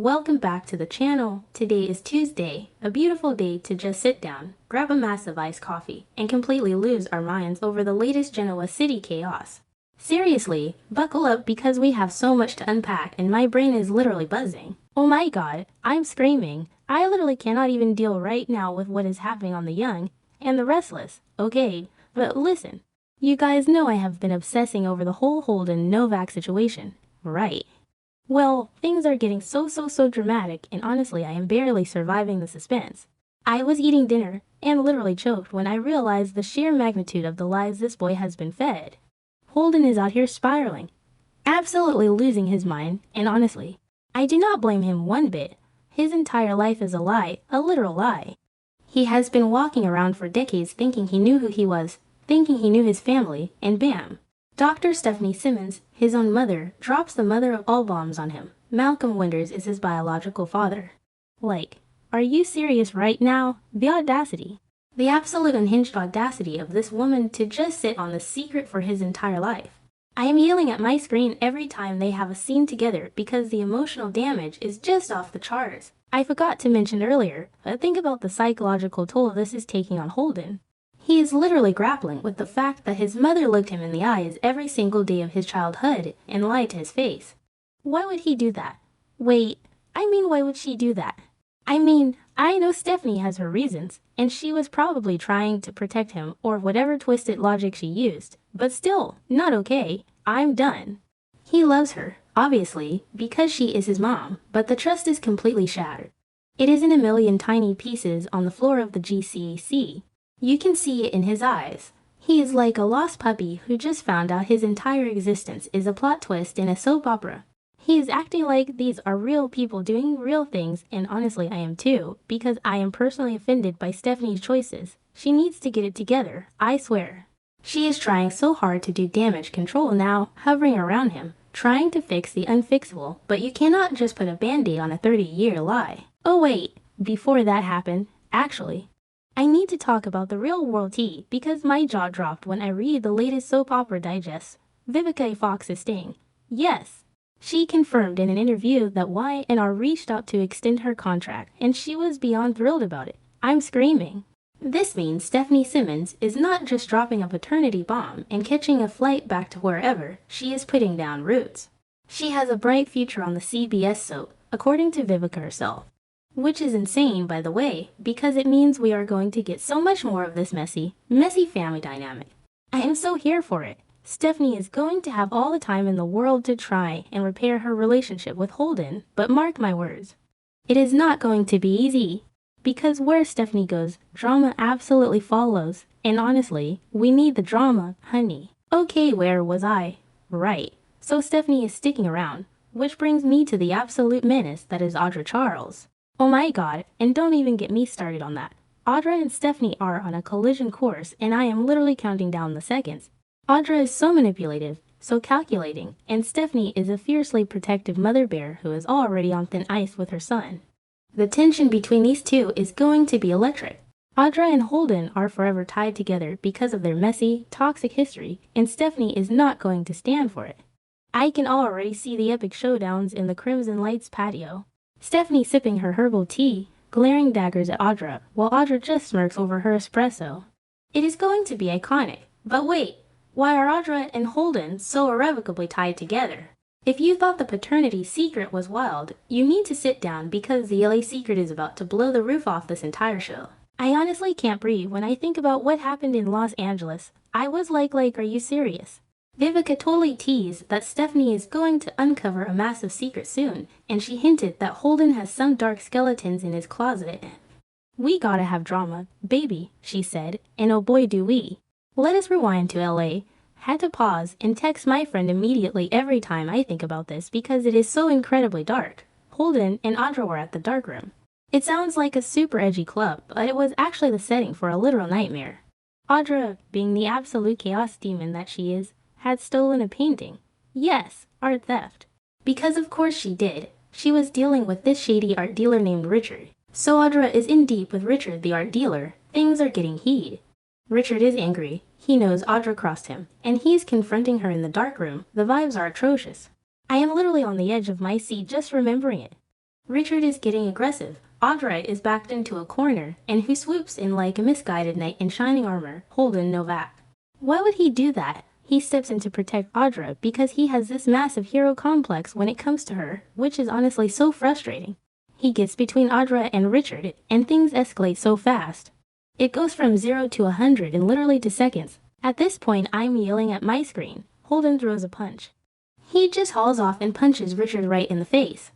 welcome back to the channel. Today is Tuesday, a beautiful day to just sit down, grab a massive iced coffee, and completely lose our minds over the latest Genoa City chaos. Seriously, buckle up because we have so much to unpack and my brain is literally buzzing. Oh my god, I'm screaming. I literally cannot even deal right now with what is happening on the young and the restless. Okay, but listen. You guys know I have been obsessing over the whole Holden Novak situation, right? Well, things are getting so dramatic and honestly I am barely surviving the suspense. I was eating dinner and literally choked when I realized the sheer magnitude of the lies this boy has been fed. Holden is out here spiraling, absolutely losing his mind, and honestly, I do not blame him one bit. His entire life is a lie, a literal lie. He has been walking around for decades thinking he knew who he was, thinking he knew his family, and bam. Dr. Stephanie Simmons, his own mother, drops the mother of all bombs on him. Malcolm Winters is his biological father. Like, are you serious right now? The audacity. The absolute unhinged audacity of this woman to just sit on the secret for his entire life. I am yelling at my screen every time they have a scene together because the emotional damage is just off the charts. I forgot to mention earlier, but think about the psychological toll this is taking on Holden. He is literally grappling with the fact that his mother looked him in the eyes every single day of his childhood and lied to his face. Why would he do that? Wait, why would she do that? I know Stephanie has her reasons, and she was probably trying to protect him or whatever twisted logic she used, but still, not okay. I'm done. He loves her, obviously, because she is his mom, but the trust is completely shattered. It is in a million tiny pieces on the floor of the GCC. You can see it in his eyes. He is like a lost puppy who just found out his entire existence is a plot twist in a soap opera. He is acting like these are real people doing real things, and honestly I am too, because I am personally offended by Stephanie's choices. She needs to get it together, I swear. She is trying so hard to do damage control now, hovering around him, trying to fix the unfixable, but you cannot just put a band-aid on a 30-year lie. Oh wait, before that happened, actually, I need to talk about the real world tea because my jaw dropped when I read the latest soap opera digest. Vivica Fox's sting. Yes. She confirmed in an interview that Y&R reached out to extend her contract and she was beyond thrilled about it. I'm screaming. This means Stephanie Simmons is not just dropping a paternity bomb and catching a flight back to wherever, she is putting down roots. She has a bright future on the CBS soap, according to Vivica herself. Which is insane, by the way, because it means we are going to get so much more of this messy family dynamic. I am so here for it. Stephanie is going to have all the time in the world to try and repair her relationship with Holden, but mark my words, it is not going to be easy. Because where Stephanie goes, drama absolutely follows, and honestly, we need the drama, honey. Okay, where was I? Right, so Stephanie is sticking around, which brings me to the absolute menace that is Audra Charles. Oh my god, and don't even get me started on that. Audra and Stephanie are on a collision course and I am literally counting down the seconds. Audra is so manipulative, so calculating, and Stephanie is a fiercely protective mother bear who is already on thin ice with her son. The tension between these two is going to be electric. Audra and Holden are forever tied together because of their messy, toxic history, and Stephanie is not going to stand for it. I can already see the epic showdowns in the Crimson Lights patio. Stephanie sipping her herbal tea, glaring daggers at Audra, while Audra just smirks over her espresso. It is going to be iconic. But wait, why are Audra and Holden so irrevocably tied together? If you thought the paternity secret was wild, you need to sit down because the LA secret is about to blow the roof off this entire show. I honestly can't breathe when I think about what happened in Los Angeles. I was like, are you serious? Vivica totally teased that Stephanie is going to uncover a massive secret soon, and she hinted that Holden has some dark skeletons in his closet. We gotta have drama, baby, she said, and oh boy do we. Let us rewind to LA. Had to pause and text my friend immediately every time I think about this because it is so incredibly dark. Holden and Audra were at the darkroom. It sounds like a super edgy club, but it was actually the setting for a literal nightmare. Audra, being the absolute chaos demon that she is, had stolen a painting. Yes, art theft. Because of course she did. She was dealing with this shady art dealer named Richard. So Audra is in deep with Richard the art dealer. Things are getting heated. Richard is angry. He knows Audra crossed him, and he's confronting her in the dark room. The vibes are atrocious. I am literally on the edge of my seat just remembering it. Richard is getting aggressive. Audra is backed into a corner, and who swoops in like a misguided knight in shining armor, Holden Novak. Why would he do that? He steps in to protect Audra because he has this massive hero complex when it comes to her, which is honestly so frustrating. He gets between Audra and Richard, and things escalate so fast. It goes from 0 to 100 in literally 2 seconds. At this point, I'm yelling at my screen. Holden throws a punch. He just hauls off and punches Richard right in the face.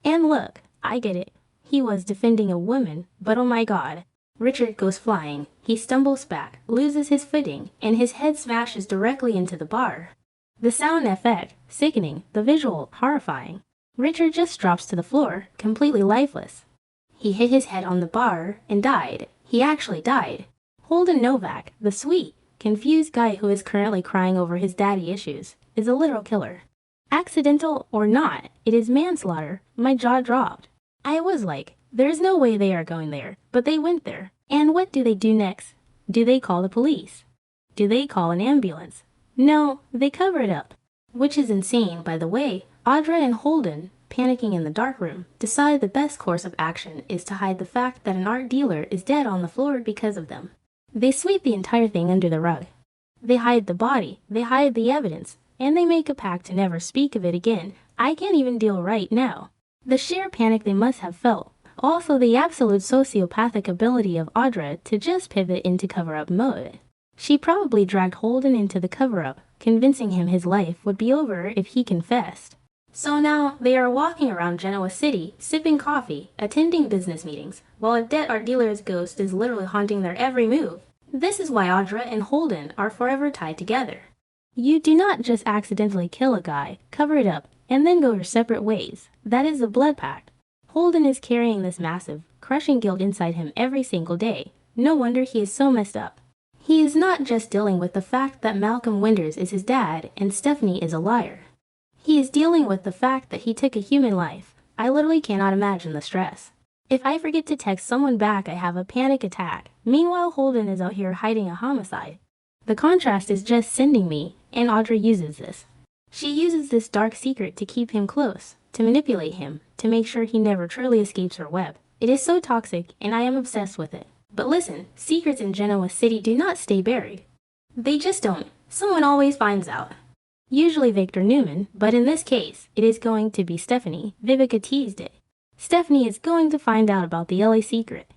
And look, I get it. He was defending a woman, but oh my god. Richard goes flying. He stumbles back, loses his footing, and his head smashes directly into the bar. The sound effect, sickening, the visual, horrifying. Richard just drops to the floor, completely lifeless. He hit his head on the bar and died. He actually died. Holden Novak, the sweet, confused guy who is currently crying over his daddy issues, is a literal killer. Accidental or not, it is manslaughter. My jaw dropped. I was like, there's no way they are going there, but they went there. And what do they do next? Do they call the police? Do they call an ambulance? No, they cover it up. Which is insane, by the way. Audra and Holden, panicking in the dark room, decide the best course of action is to hide the fact that an art dealer is dead on the floor because of them. They sweep the entire thing under the rug. They hide the body, they hide the evidence, and they make a pact to never speak of it again. I can't even deal right now. The sheer panic they must have felt. Also the absolute sociopathic ability of Audra to just pivot into cover-up mode. She probably dragged Holden into the cover-up, convincing him his life would be over if he confessed. So now they are walking around Genoa City, sipping coffee, attending business meetings, while a dead art dealer's ghost is literally haunting their every move. This is why Audra and Holden are forever tied together. You do not just accidentally kill a guy, cover it up, and then go your separate ways. That is a blood pact. Holden is carrying this massive, crushing guilt inside him every single day. No wonder he is so messed up. He is not just dealing with the fact that Malcolm Winters is his dad and Stephanie is a liar. He is dealing with the fact that he took a human life. I literally cannot imagine the stress. If I forget to text someone back, I have a panic attack. Meanwhile, Holden is out here hiding a homicide. The contrast is just sending me, and Audra uses this. She uses this dark secret to keep him close, to manipulate him, to make sure he never truly escapes her web. It is so toxic, and I am obsessed with it. But listen, secrets in Genoa City do not stay buried. They just don't. Someone always finds out. Usually Victor Newman, but in this case, it is going to be Stephanie. Vivica teased it. Stephanie is going to find out about the LA secret.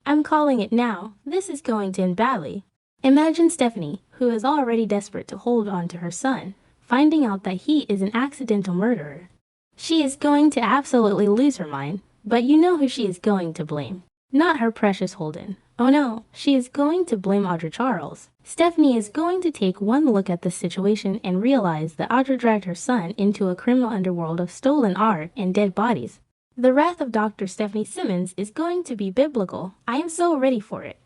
I'm calling it now. This is going to end badly. Imagine Stephanie, who is already desperate to hold on to her son, finding out that he is an accidental murderer. She is going to absolutely lose her mind, but you know who she is going to blame. Not her precious Holden. Oh no, she is going to blame Audra Charles. Stephanie is going to take one look at this situation and realize that Audra dragged her son into a criminal underworld of stolen art and dead bodies. The wrath of Dr. Stephanie Simmons is going to be biblical. I am so ready for it.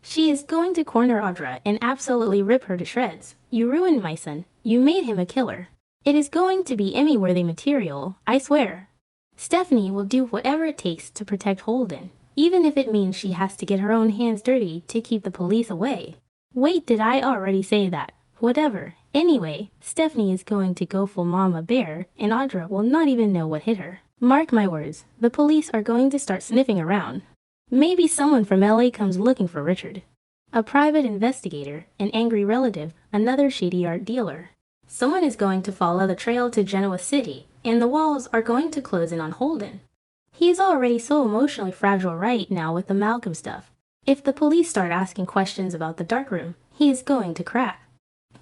She is going to corner Audra and absolutely rip her to shreds. You ruined my son. You made him a killer. It is going to be Emmy-worthy material, I swear. Stephanie will do whatever it takes to protect Holden, even if it means she has to get her own hands dirty to keep the police away. Wait, did I already say that? Whatever. Anyway, Stephanie is going to go full mama bear, and Audra will not even know what hit her. Mark my words, the police are going to start sniffing around. Maybe someone from LA comes looking for Richard. A private investigator, an angry relative, another shady art dealer. Someone is going to follow the trail to Genoa City, and the walls are going to close in on Holden. He is already so emotionally fragile right now with the Malcolm stuff. If the police start asking questions about the darkroom, he is going to crack.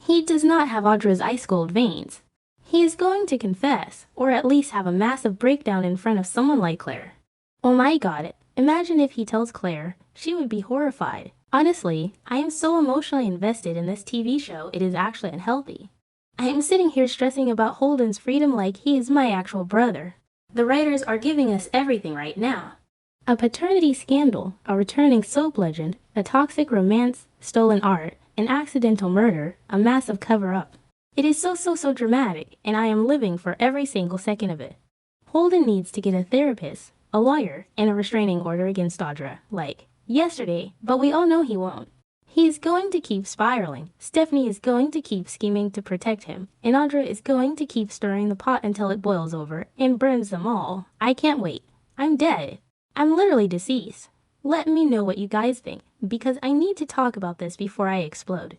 He does not have Audra's ice cold veins. He is going to confess, or at least have a massive breakdown in front of someone like Claire. Oh my god, imagine if he tells Claire. She would be horrified. Honestly, I am so emotionally invested in this TV show it is actually unhealthy. I am sitting here stressing about Holden's freedom like he is my actual brother. The writers are giving us everything right now. A paternity scandal, a returning soap legend, a toxic romance, stolen art, an accidental murder, a massive cover-up. It is so dramatic, and I am living for every single second of it. Holden needs to get a therapist, a lawyer, and a restraining order against Audra, like yesterday, but we all know he won't. He is going to keep spiraling. Stephanie is going to keep scheming to protect him, and Audra is going to keep stirring the pot until it boils over and burns them all. I can't wait. I'm dead. I'm literally deceased. Let me know what you guys think, because I need to talk about this before I explode.